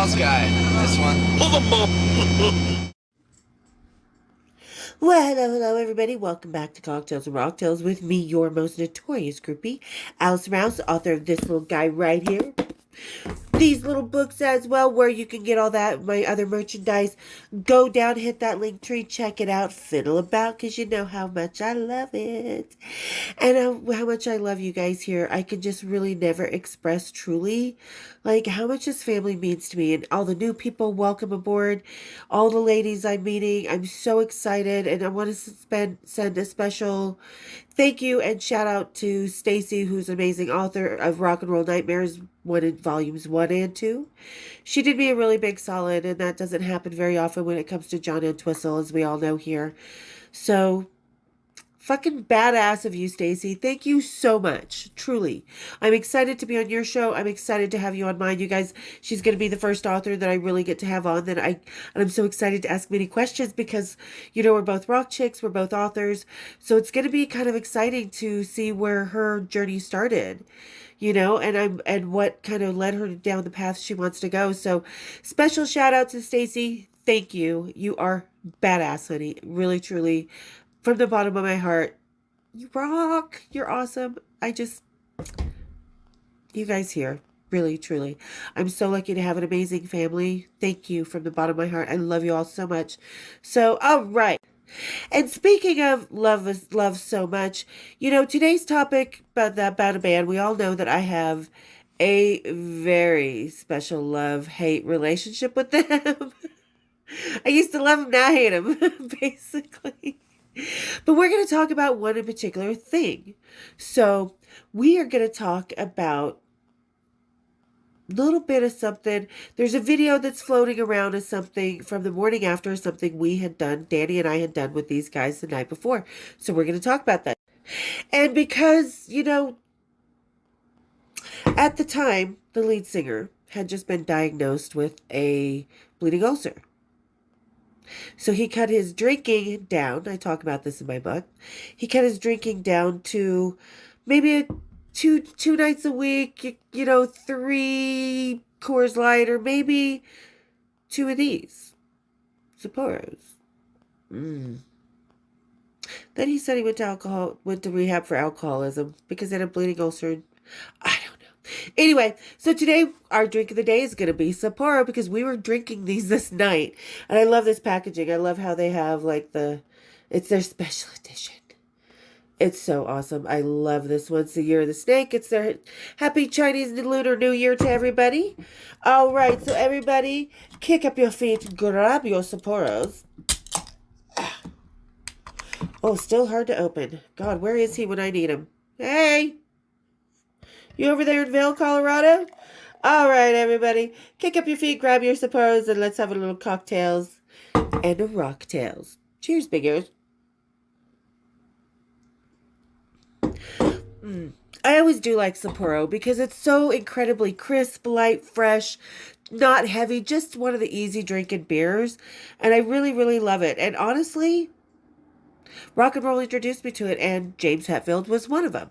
house guy. This one. Pull them up. Well, hello, everybody. Welcome back to Cocktails and Rocktails with me, your most notorious groupie, Alice Rouse, author of this little guy right here. These little books as well, where you can get all that, my other merchandise. Go down, hit that link tree, check it out, fiddle about, because you know how much I love it. And how much I love you guys here. I can just really never express truly, like, how much this family means to me. And all the new people, welcome aboard. All the ladies I'm meeting, I'm so excited. And I want to send a special thank you and shout out to Stacy, who's an amazing author of Rock and Roll Nightmares, volumes 1 and 2. She did me a really big solid, and that doesn't happen very often when it comes to John Entwistle, as we all know here. So, fucking badass of you, Stacy. Thank you so much. Truly. I'm excited to be on your show. I'm excited to have you on mine. You guys, she's going to be the first author that I really get to have on and I'm so excited to ask many questions because, you know, we're both rock chicks. We're both authors. So it's going to be kind of exciting to see where her journey started, you know, and what kind of led her down the path she wants to go. So special shout out to Stacy. Thank you. You are badass, honey. Really, truly. From the bottom of my heart, you rock. You're awesome. You guys here, really, truly. I'm so lucky to have an amazing family. Thank you from the bottom of my heart. I love you all so much. So, all right. And speaking of love so much, you know, today's topic about a band, we all know that I have a very special love-hate relationship with them. I used to love them, now I hate them, basically. But we're going to talk about one in particular thing. So we are going to talk about a little bit of something. There's a video that's floating around of something from the morning after, something we had done, Danny and I had done with these guys the night before. So we're going to talk about that. And because, you know, at the time, the lead singer had just been diagnosed with a bleeding ulcer. So he cut his drinking down. I talk about this in my book. He cut his drinking down to maybe two nights a week, you know, 3 Coors Light, or maybe 2 of these Sapporos. Then he said he went to rehab for alcoholism because he had a bleeding ulcer. I don't know. Anyway, so today our drink of the day is going to be Sapporo because we were drinking these this night. And I love this packaging. I love how they have like it's their special edition. It's so awesome. I love this one. It's the Year of the Snake. It's their happy Chinese Lunar New Year to everybody. All right, so everybody kick up your feet, grab your Sapporos. Oh, still hard to open. God, where is he when I need him? Hey! You over there in Vail, Colorado? All right, everybody. Kick up your feet, grab your Sapporos, and let's have a little cocktails and a rocktails. Cheers, big ears. I always do like Sapporo because it's so incredibly crisp, light, fresh, not heavy, just one of the easy drinking beers. And I really, really love it. And honestly, rock and roll introduced me to it, and James Hetfield was one of them.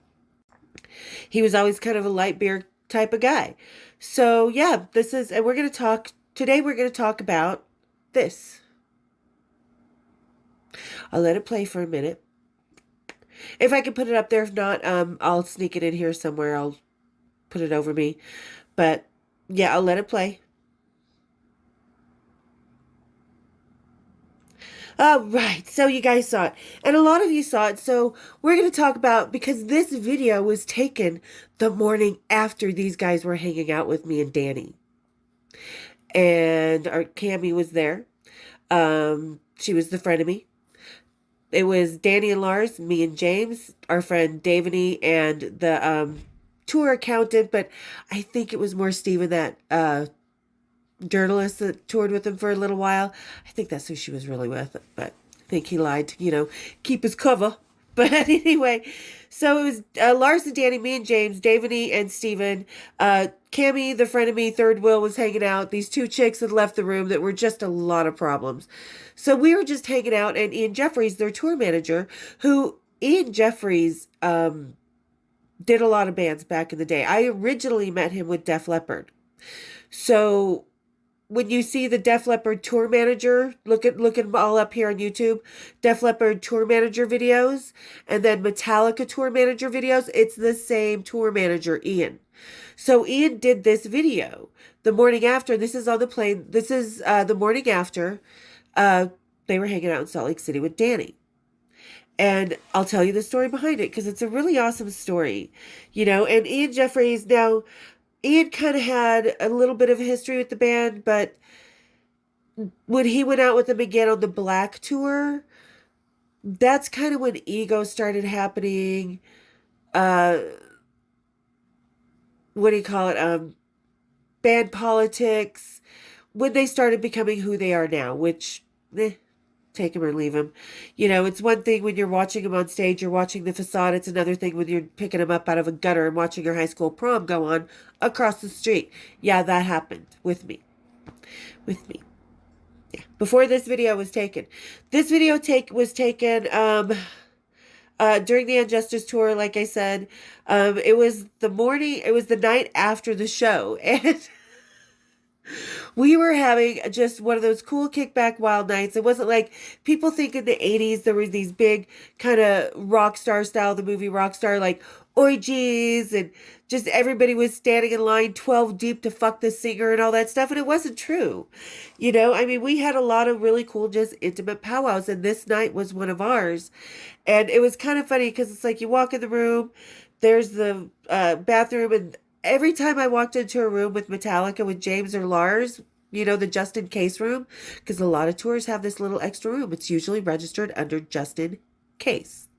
He was always kind of a light beer type of guy. So yeah, and we're going to talk about this. I'll let it play for a minute. If I can put it up there, if not, I'll sneak it in here somewhere. I'll put it over me. But yeah, I'll let it play. All right, so you guys saw it, and a lot of you saw it, so we're going to talk about, because this video was taken the morning after these guys were hanging out with me and Danny, and our Cammie was there. She was the frenemy. It was Danny and Lars, me and James, our friend Davany, and the tour accountant, but I think it was more Steven, that journalist that toured with him for a little while. I think that's who she was really with, but I think he lied to, you know, keep his cover. But anyway, so it was Lars and Danny, me and James, Davany and Steven. Cammie, the friend of me, third wheel, was hanging out. These 2 chicks had left the room that were just a lot of problems. So we were just hanging out, and Ian Jeffries, their tour manager, Ian Jeffries did a lot of bands back in the day. I originally met him with Def Leppard. So when you see the Def Leppard tour manager, look at them all up here on YouTube, Def Leppard tour manager videos, and then Metallica tour manager videos, it's the same tour manager, Ian. So Ian did this video the morning after. This is on the plane. This is the morning after they were hanging out in Salt Lake City with Danny. And I'll tell you the story behind it because it's a really awesome story, you know. And Ian Jeffries, now, Ian kind of had a little bit of a history with the band, but when he went out with them again on the Black Tour, that's kind of when ego started happening. What do you call it? Band politics, when they started becoming who they are now, which, take him or leave him. You know, it's one thing when you're watching him on stage, you're watching the facade. It's another thing when you're picking him up out of a gutter and watching your high school prom go on across the street. Yeah, that happened with me. Yeah. Before this video was taken. This video was taken during the Injustice tour, like I said. It was the night after the show. And we were having just one of those cool kickback wild nights. It wasn't like people think in the 80s there were these big kind of rock star style, the movie Rockstar, like orgies, and just everybody was standing in line 12 deep to fuck the singer and all that stuff. And it wasn't true. You know, I mean, we had a lot of really cool, just intimate powwows, and this night was one of ours. And it was kind of funny because it's like you walk in the room, there's the bathroom, and every time I walked into a room with Metallica with James or Lars, you know, the just in case room, because a lot of tours have this little extra room. It's usually registered under just in case.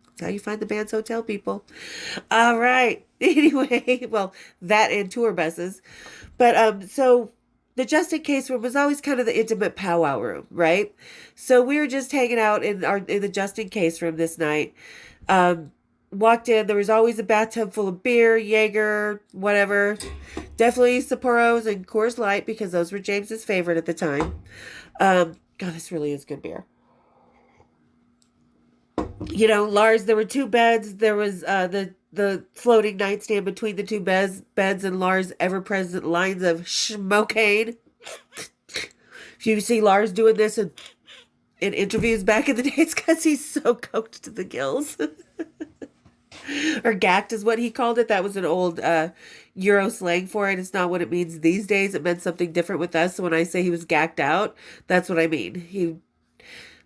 That's how you find the band's hotel, people. All right. Anyway, well, that and tour buses. But so the just in case room was always kind of the intimate powwow room, right? So we were just hanging out in the just in case room this night. Walked in, there was always a bathtub full of beer, Jaeger, whatever. Definitely Sapporos and Coors Light, because those were James's favorite at the time. God, this really is good beer. You know, Lars, there were two beds. There was the floating nightstand between the two beds, and Lars' ever-present lines of schmocaine. If you see Lars doing this in interviews back in the day, it's because he's so coked to the gills. Or gacked is what he called it. That was an old Euro slang for it. It's not what it means these days. It meant something different with us. So when I say he was gacked out, that's what I mean.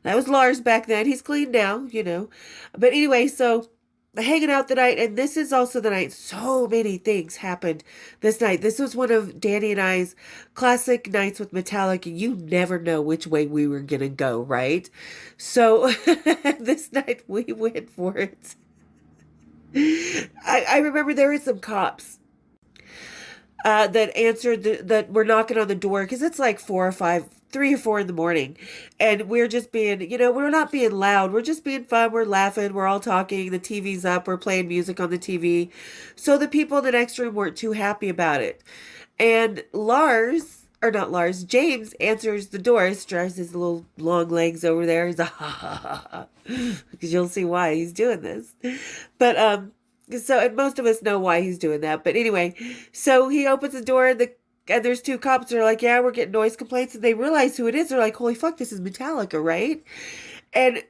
That was Lars back then. He's clean now, you know. But anyway, so hanging out the night, and this is also the night so many things happened this night. This was one of Danny and I's classic nights with Metallica. You never know which way we were going to go, right? So this night we went for it. I remember there were some cops that answered that were knocking on the door, because it's like 3 or 4 in the morning, and we're just being, you know, we're not being loud, we're just being fun, we're laughing, we're all talking, the TV's up, we're playing music on the TV. So the people in the next room weren't too happy about it, and James answers the door, stretches his little long legs over there. He's like, ha ha ha ha, because you'll see why he's doing this. But so, and most of us know why he's doing that. But anyway, so he opens the door, and there's 2 cops that are like, yeah, we're getting noise complaints, and they realize who it is. They're like, holy fuck, this is Metallica, right? And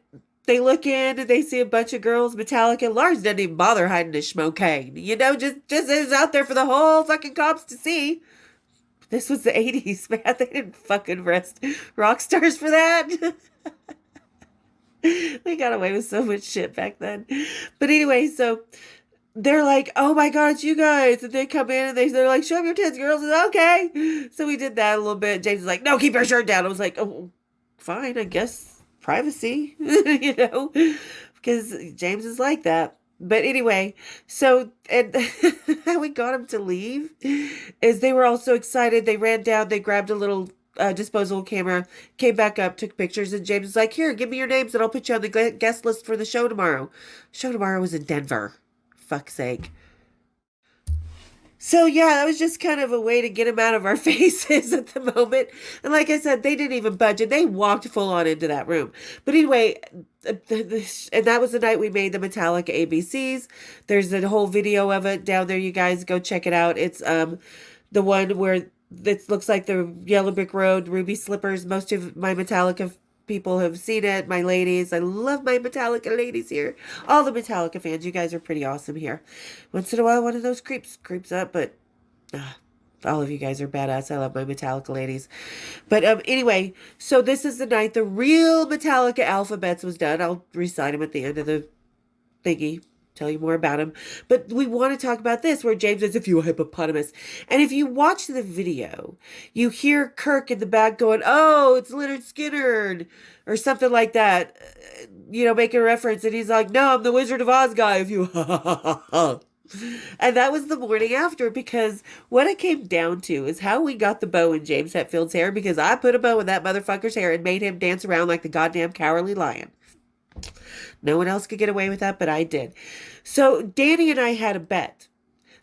they look in and they see a bunch of girls, Metallica. Lars doesn't even bother hiding his schmocaine, you know, just is out there for the whole fucking cops to see. This was the 80s, man. They didn't fucking arrest rock stars for that. We got away with so much shit back then. But anyway, so they're like, oh my God, it's you guys. And they come in and they're like, show me your tits, girls. And okay. So we did that a little bit. James was like, no, keep your shirt down. I was like, oh, fine, I guess. Privacy, you know, because James is like that. But anyway, so, and how we got him to leave is they were all so excited. They ran down, they grabbed a little disposable camera, came back up, took pictures, and James was like, here, give me your names and I'll put you on the guest list for the show tomorrow. Show tomorrow was in Denver. Fuck's sake. So yeah, that was just kind of a way to get him out of our faces at the moment. And like I said, they didn't even budge it. They walked full on into that room. But anyway, and that was the night we made the Metallica ABCs. There's a whole video of it down there. You guys go check it out. It's the one where This looks like the Yellow Brick Road, Ruby Slippers. Most of my Metallica people have seen it. My ladies, I love my Metallica ladies here. All the Metallica fans, you guys are pretty awesome here. Once in a while, one of those creeps up, but all of you guys are badass. I love my Metallica ladies. But anyway, so this is the night the real Metallica alphabets was done. I'll recite them at the end of the thingy, tell you more about him. But we want to talk about this, where James says, if you a hippopotamus. And if you watch the video, you hear Kirk in the back going, oh, it's Leonard Skinner, or something like that, making a reference. And he's like, no, I'm the Wizard of Oz guy, if you And that was the morning after, because what it came down to is how we got the bow in James Hetfield's hair, because I put a bow in that motherfucker's hair and made him dance around like the goddamn Cowardly Lion. No one else could get away with that, but I did. So Danny and I had a bet.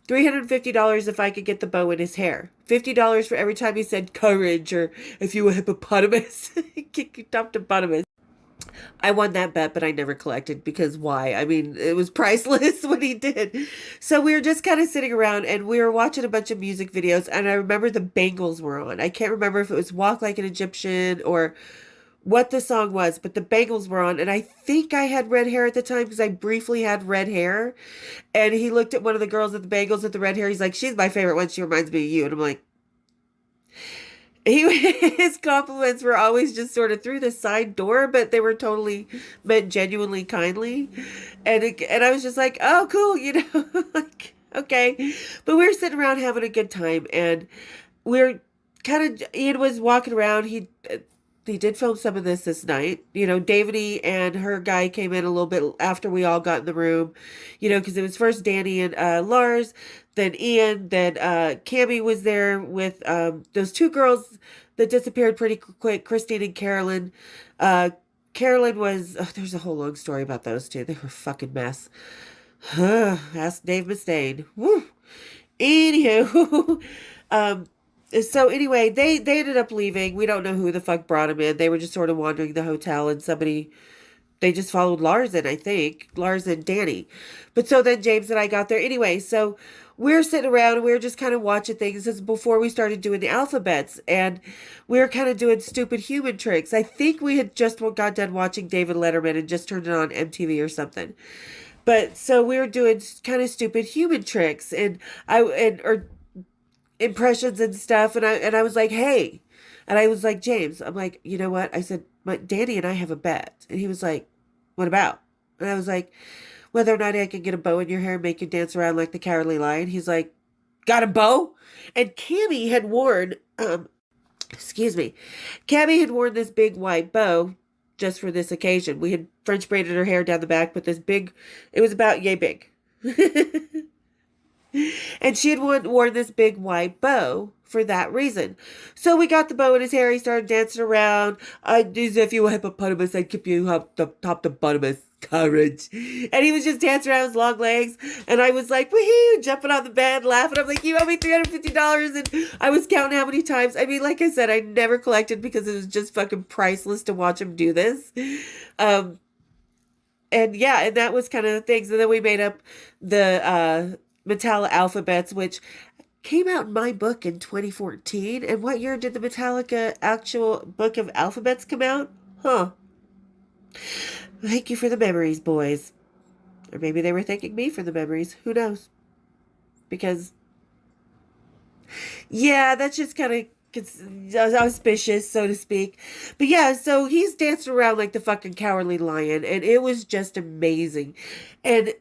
$350 if I could get the bow in his hair. $50 for every time he said courage, or if you a hippopotamus. Kick you top to bottomus. I won that bet, but I never collected, because why? I mean, it was priceless what he did. So we were just kind of sitting around and we were watching a bunch of music videos, and I remember the Bangles were on. I can't remember if it was Walk Like an Egyptian or what the song was, but the Bangles were on, and I think I had red hair at the time because I briefly had red hair. And he looked at one of the girls at the Bangles with the red hair. He's like, she's my favorite one. She reminds me of you. And I'm like, his compliments were always just sort of through the side door, but they were totally meant genuinely kindly. And I was just like, oh, cool, like, okay. But we were sitting around having a good time, and we're Ian was walking around. He did film some of this night. Davide and her guy came in a little bit after we all got in the room, because it was first Danny and Lars, then Ian, then Cammy was there with those two girls that disappeared pretty quick, Christine and Carolyn. Carolyn was, there's a whole long story about those two. They were a fucking mess. Ask Dave Mustaine. Woo. Anywho, so anyway, they ended up leaving. We don't know who the fuck brought them in. They were just sort of wandering the hotel, and they just followed Lars in, I think. Lars and Danny. But so then James and I got there. Anyway, so we're sitting around and we're just kind of watching things. This is before we started doing the alphabets, and we were kind of doing stupid human tricks. I think we had just got done watching David Letterman and just turned it on MTV or something. But so we were doing kind of stupid human tricks or impressions and stuff, and I was like, hey, and I was like, James, I'm like, you know what? I said, Danny and I have a bet. And he was like, what about? And I was like, whether or not I can get a bow in your hair and make you dance around like the Cowardly Lion. He's like, got a bow? And Cammy had worn Cammy had worn this big white bow just for this occasion. We had French braided her hair down the back with this big, it was about yay big. And she had worn this big white bow for that reason. So we got the bow in his hair. He started dancing around. As if you were a hippopotamus, I'd keep you up the top to bottomus. Courage. And he was just dancing around his long legs. And I was like, woohoo, jumping on the bed, laughing. I'm like, you owe me $350. And I was counting how many times. I mean, like I said, I never collected because it was just fucking priceless to watch him do this. And yeah, and that was kind of the things. And then we made up the Metallica alphabets, which came out in my book in 2014. And what year did the Metallica actual book of alphabets come out? Huh. Thank you for the memories, boys. Or maybe they were thanking me for the memories. Who knows? Because, yeah, that's just kind of auspicious, so to speak. But yeah, so he's dancing around like the fucking Cowardly Lion, and it was just amazing. And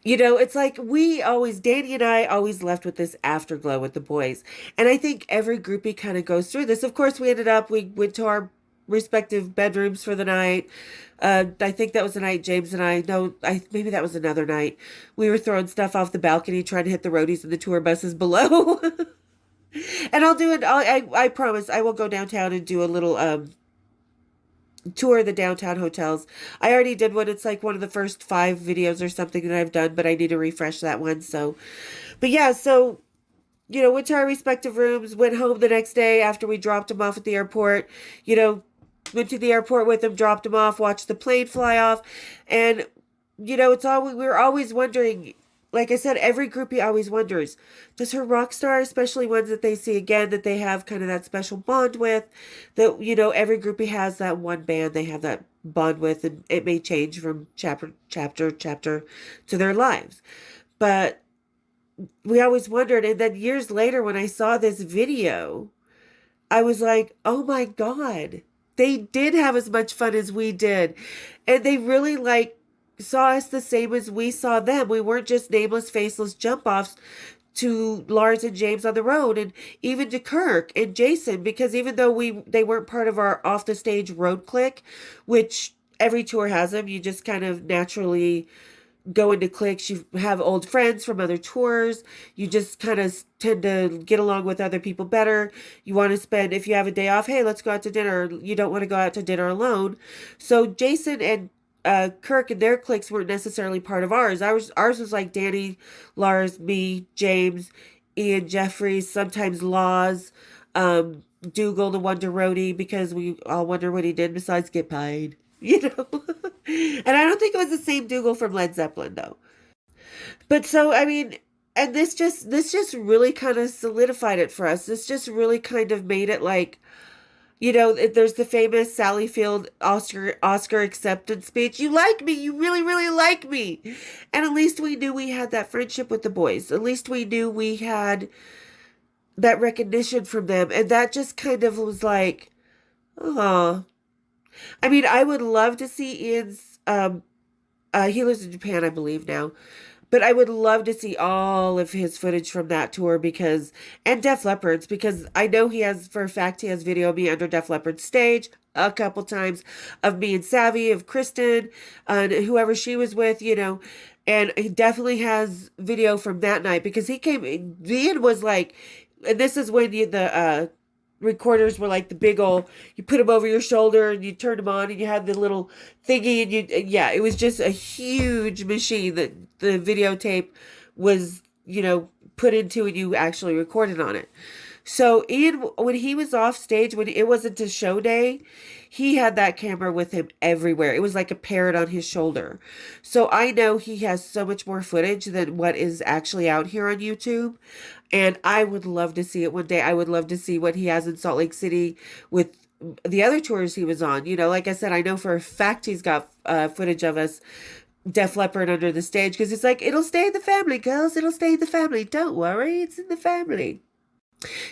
it's like Danny and I always left with this afterglow with the boys. And I think every groupie kind of goes through this. Of course, we went to our respective bedrooms for the night. I think that was the night James and maybe that was another night. We were throwing stuff off the balcony, trying to hit the roadies and the tour buses below. And I'll do it. I promise I will go downtown and do a little, tour of the downtown hotels. I already did one. It's like one of the first 5 videos or something that I've done, but I need to refresh that one. So, but yeah, so, went to our respective rooms, went home the next day after we dropped him off at the airport, went to the airport with him, dropped him off, watched the plane fly off. And, we were always wondering, like I said, every groupie always wonders, does her rock star, especially ones that they see again, that they have kind of that special bond with, that, every groupie has that one band they have that bond with, and it may change from chapter to their lives. But we always wondered, and then years later when I saw this video, I was like, oh my God, they did have as much fun as we did. And they really saw us the same as we saw them. We weren't just nameless, faceless jump offs to Lars and James on the road, and even to Kirk and Jason, because even though they weren't part of our off the stage road clique, which every tour has them, you just kind of naturally go into cliques. You have old friends from other tours. You just kind of tend to get along with other people better. You want to spend, if you have a day off, hey, let's go out to dinner. You don't want to go out to dinner alone. So Jason and Kirk and their cliques weren't necessarily part of ours. Ours was like Danny, Lars, me, James, Ian, Jeffries, sometimes Laws, Dougal, the Wonder Roadie, because we all wonder what he did besides get paid. And I don't think it was the same Dougal from Led Zeppelin though. But so, I mean, and this just really kind of solidified it for us. This just really kind of made it like, there's the famous Sally Field Oscar acceptance speech. You like me. You really, really like me. And at least we knew we had that friendship with the boys. At least we knew we had that recognition from them. And that just kind of was like, oh. I mean, I would love to see Ian's, he lives in Japan, I believe now. But I would love to see all of his footage from that tour and Def Leppard's, because I know for a fact he has video of me under Def Leppard's stage a couple times, of me and Savvy, of Kristen, and whoever she was with, and he definitely has video from that night, because Ian was like, and this is when the recorders were like the big old, you put them over your shoulder and you turn them on and you had the little thingy, and yeah, it was just a huge machine that the videotape was, put into, and you actually recorded on it. So Ian, when he was off stage, when it wasn't a show day, he had that camera with him everywhere. It was like a parrot on his shoulder. So I know he has so much more footage than what is actually out here on YouTube. And I would love to see it one day. I would love to see what he has in Salt Lake City with the other tours he was on. Like I said, I know for a fact he's got footage of us, Def Leppard, under the stage, because it's like, it'll stay in the family, girls. It'll stay in the family. Don't worry. It's in the family.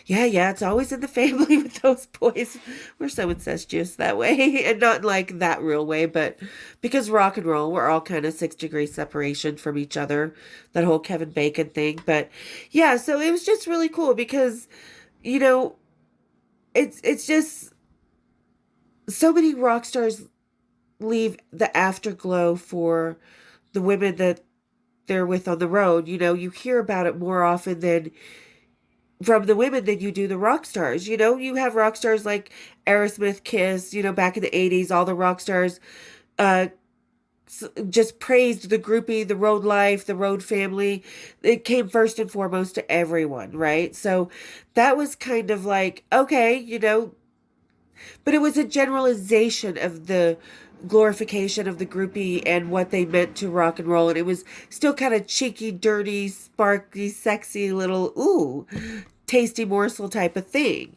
Yeah, it's always in the family with those boys. We're so incestuous that way. And not like that real way, but because rock and roll, we're all kind of 6 degrees separation from each other. That whole Kevin Bacon thing. But yeah, so it was just really cool because, it's just so many rock stars leave the afterglow for the women that they're with on the road. You hear about it more often than from the women than you do the rock stars. You have rock stars like Aerosmith, Kiss, back in the 80s, all the rock stars just praised the groupie, the road life, the road family. It came first and foremost to everyone, right? So that was kind of like, okay, but it was a generalization of the glorification of the groupie and what they meant to rock and roll. And it was still kind of cheeky, dirty, sparky, sexy little, ooh, tasty morsel type of thing.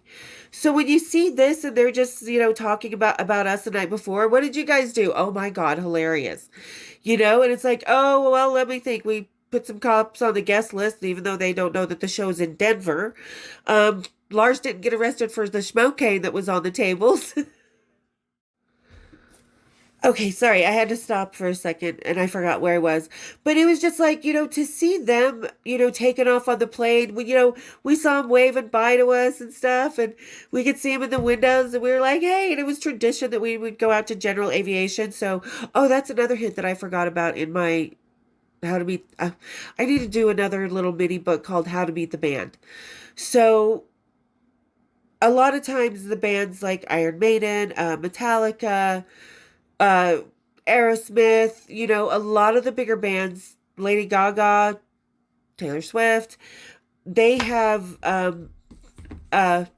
So when you see this and they're just, talking about us the night before, what did you guys do? Oh my God, hilarious. And it's like, oh, well, let me think. We put some cops on the guest list, even though they don't know that the show's in Denver. Lars didn't get arrested for the schmocaine that was on the tables. Okay, sorry, I had to stop for a second and I forgot where I was. But it was just like, to see them, taking off on the plane. We saw them waving bye to us and stuff, and we could see them in the windows, and we were like, hey, and it was tradition that we would go out to general aviation. So, oh, that's another hint that I forgot about in my How to Meet. I need to do another little mini book called How to Meet the Band. So, a lot of times the bands like Iron Maiden, Metallica, Aerosmith, a lot of the bigger bands, Lady Gaga, Taylor Swift, they have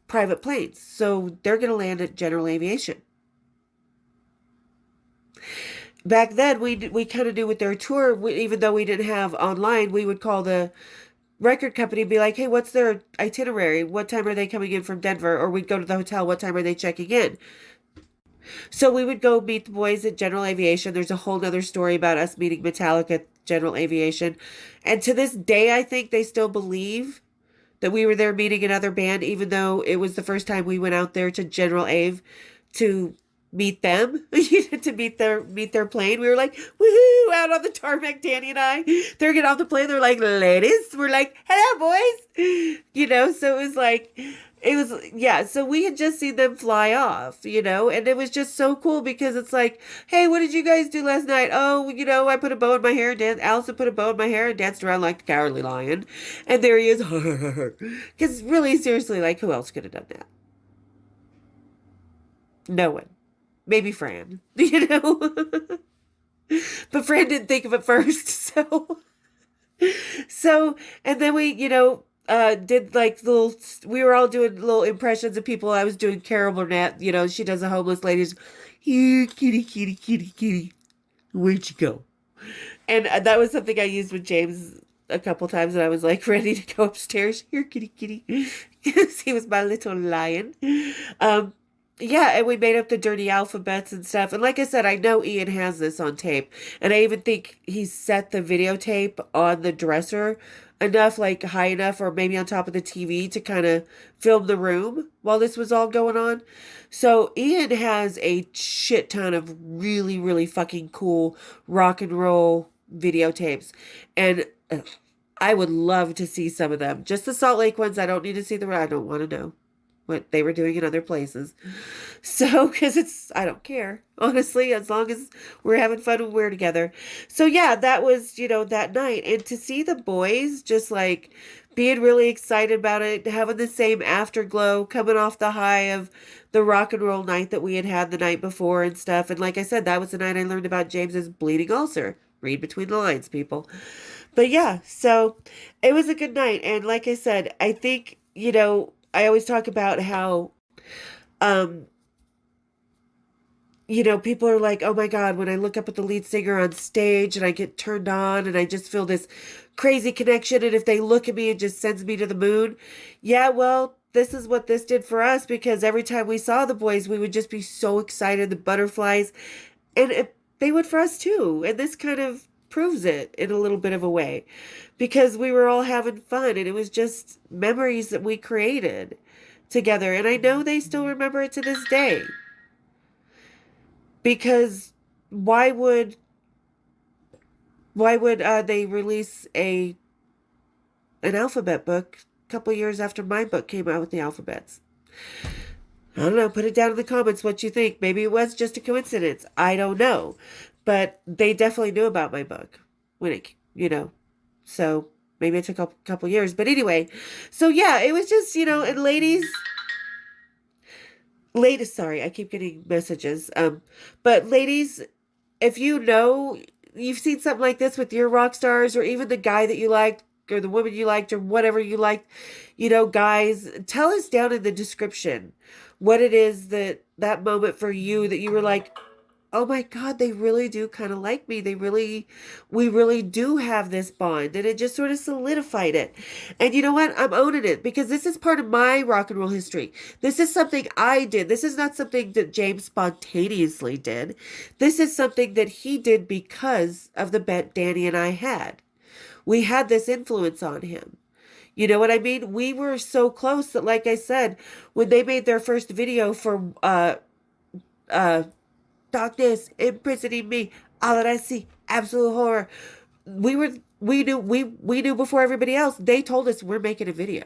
private planes. So they're going to land at general aviation. back then we kind of knew with their tour, even though we didn't have online, we would call the record company and be like, hey, what's their itinerary? What time are they coming in from Denver? Or we'd go to the hotel, what time are they checking in? So we would go meet the boys at General Aviation. There's a whole nother story about us meeting Metallica at General Aviation. And to this day, I think they still believe that we were there meeting another band, even though it was the first time we went out there to General Ave to meet them, to meet their plane. We were like, woohoo, out on the tarmac, Danny and I. They're getting off the plane. They're like, ladies. We're like, hello, boys. So it was like, yeah. So we had just seen them fly off, and it was just so cool because it's like, hey, what did you guys do last night? Oh, I put a bow in my hair and Allison put a bow in my hair and danced around like the Cowardly Lion. And there he is. Because really, seriously, like, who else could have done that? No one. Maybe Fran, but Fran didn't think of it first. And then we, did like we were all doing little impressions of people. I was doing Carol Burnett, she does the homeless ladies. Here, kitty, kitty, kitty, kitty. Where'd you go? And that was something I used with James a couple times, and I was like ready to go upstairs. Here, kitty, kitty. Because he was my little lion. Yeah, and we made up the dirty alphabets and stuff. And like I said, I know Ian has this on tape. And I even think he set the videotape on the dresser enough, like high enough, or maybe on top of the TV to kind of film the room while this was all going on. So Ian has a shit ton of really, really fucking cool rock and roll videotapes. And I would love to see some of them. Just the Salt Lake ones. I don't need to see the rest. I don't want to know what they were doing in other places. So, because I don't care, honestly, as long as we're having fun and we're together. So yeah, that was, that night. And to see the boys just like being really excited about it, having the same afterglow, coming off the high of the rock and roll night that we had the night before and stuff. And like I said, that was the night I learned about James's bleeding ulcer. Read between the lines, people. But yeah, so it was a good night. And like I said, I think, I always talk about how, people are like, oh my God, when I look up at the lead singer on stage and I get turned on and I just feel this crazy connection. And if they look at me, it just sends me to the moon. Yeah, well, this is what this did for us, because every time we saw the boys, we would just be so excited, the butterflies, and they would for us too. And this kind of proves it in a little bit of a way, because we were all having fun and it was just memories that we created together. And I know they still remember it to this day, because why would they release an alphabet book a couple years after my book came out with the alphabets? I don't know. Put it down in the comments what you think. Maybe it was just a coincidence. I don't know. But they definitely knew about my book when it, so maybe it took a couple years. But anyway, so yeah, it was just, and ladies, sorry, I keep getting messages. But ladies, if you've seen something like this with your rock stars, or even the guy that you liked, or the woman you liked, or whatever you liked, guys, tell us down in the description what it is that moment for you that you were like, oh my God, they really do kind of like me. We really do have this bond. And it just sort of solidified it. And you know what? I'm owning it, because this is part of my rock and roll history. This is something I did. This is not something that James spontaneously did. This is something that he did because of the bet Danny and I had. We had this influence on him. You know what I mean? We were so close that, like I said, when they made their first video for, darkness imprisoning me, all that I see, absolute horror. We knew before everybody else. They told us we're making a video.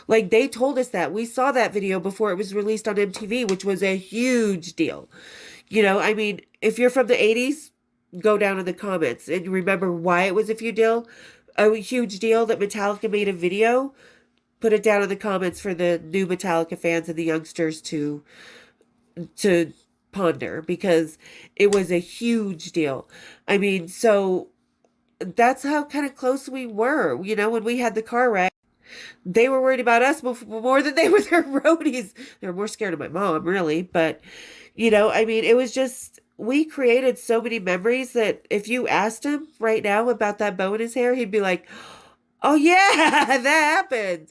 Like, they told us that. We saw that video before it was released on MTV, which was a huge deal. I mean, if you're from the 80s, go down in the comments and remember why it was a huge deal that Metallica made a video. Put it down in the comments for the new Metallica fans and the youngsters to ponder, because it was a huge deal. I mean, so that's how kind of close we were. When we had the car wreck, they were worried about us more than they were their roadies. They were more scared of my mom, really. But, I mean, it was just, we created so many memories that if you asked him right now about that bow in his hair, he'd be like, oh yeah, that happened.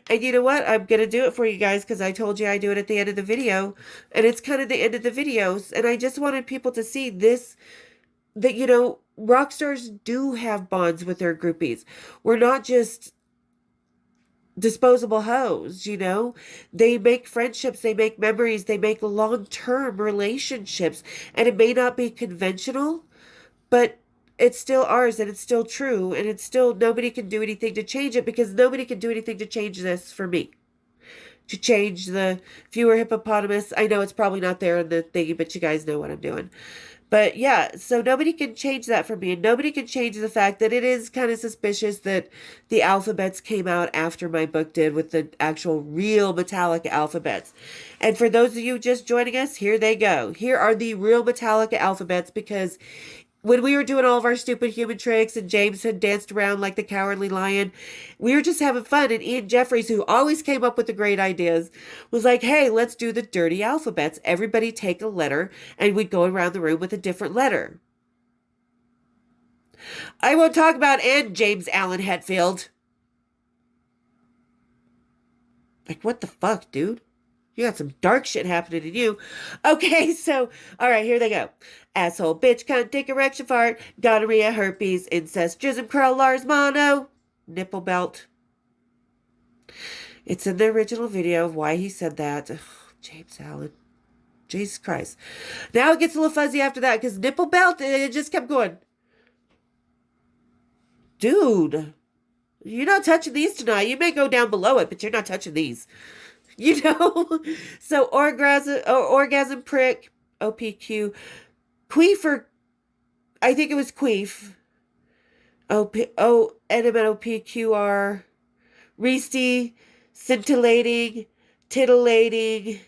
And you know what? I'm going to do it for you guys because I told you I do it at the end of the video. And it's kind of the end of the videos. And I just wanted people to see this, that, you know, rock stars do have bonds with their groupies. We're not just disposable hoes, you know. They make friendships, they make memories, they make long-term relationships. And it may not be conventional, but it's still ours and it's still true, and it's still, nobody can do anything to change it, because nobody can do anything to change this for me. To change the viewer hippopotamus. I know it's probably not there in the thingy, but you guys know what I'm doing. But yeah, so nobody can change that for me, and nobody can change the fact that it is kind of suspicious that the alphabets came out after my book did, with the actual real Metallica alphabets. And for those of you just joining us, here they go. Here are the real Metallica alphabets, because when we were doing all of our stupid human tricks and James had danced around like the Cowardly Lion, we were just having fun. And Ian Jeffries, who always came up with the great ideas, was like, hey, let's do the dirty alphabets. Everybody take a letter, and we'd go around the room with a different letter. I won't talk about and James Allen Hetfield. Like, what the fuck, dude? You got some dark shit happening to you. Okay, so, all right, here they go. Asshole, bitch, cunt, dick, erection, fart, gonorrhea, herpes, incest, jism, curl, Lars, mono, nipple belt. It's in the original video of why he said that. Ugh, James Allen. Jesus Christ. Now it gets a little fuzzy after that, because nipple belt, it just kept going. Dude, you're not touching these tonight. You may go down below it, but you're not touching these. You know? So orgasm prick, OPQ, queef, I think it was queef. NMNOPQR, Reesty, scintillating, titillating,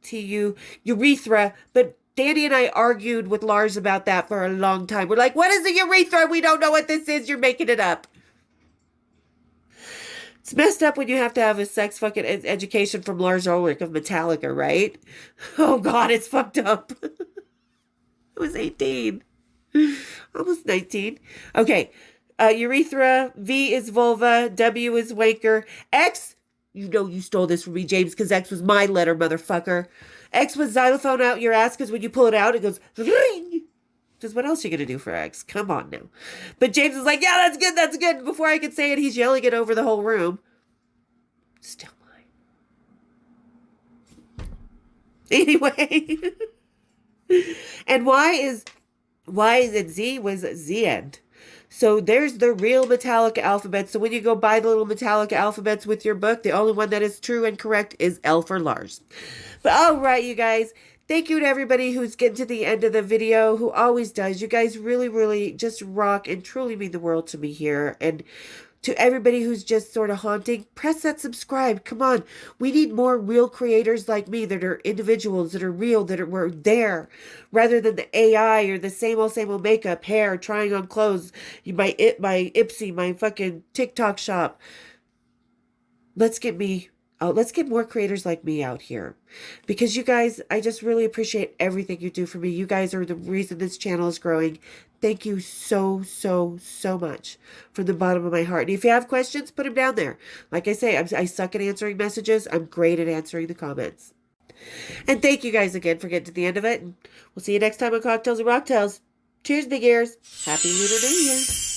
TU, urethra. But Danny and I argued with Lars about that for a long time. We're like, what is a urethra? We don't know what this is. You're making it up. It's messed up when you have to have a sex fucking education from Lars Ulrich of Metallica, right? Oh God, it's fucked up. I was 18. Almost 19. Okay. Urethra. V is vulva. W is wanker. X, you know you stole this from me, James, because X was my letter, motherfucker. X was xylophone out your ass, because when you pull it out, it goes ring. Because what else are you going to do for X? Come on now. But James is like, yeah, that's good, that's good. Before I could say it, he's yelling it over the whole room. Still mine. Anyway. And Y is Z was Z end. So there's the real Metallica alphabet. So when you go buy the little Metallica alphabets with your book, the only one that is true and correct is L for Lars. But all right, you guys. Thank you to everybody who's getting to the end of the video, who always does. You guys really, really just rock and truly mean the world to me here. And to everybody who's just sort of haunting, press that subscribe. Come on. We need more real creators like me that are individuals, that are real, that were there, rather than the AI or the same old makeup, hair, trying on clothes, my Ipsy, my fucking TikTok shop. Let's get me out. Let's get more creators like me out here, because you guys, I just really appreciate everything you do for me. You guys are the reason this channel is growing. Thank you so, so, so much from the bottom of my heart. And if you have questions, put them down there. Like I say, I suck at answering messages. I'm great at answering the comments. And thank you guys again for getting to the end of it. And we'll see you next time on Cocktails and Rocktails. Cheers, big ears. Happy Lunar New Year.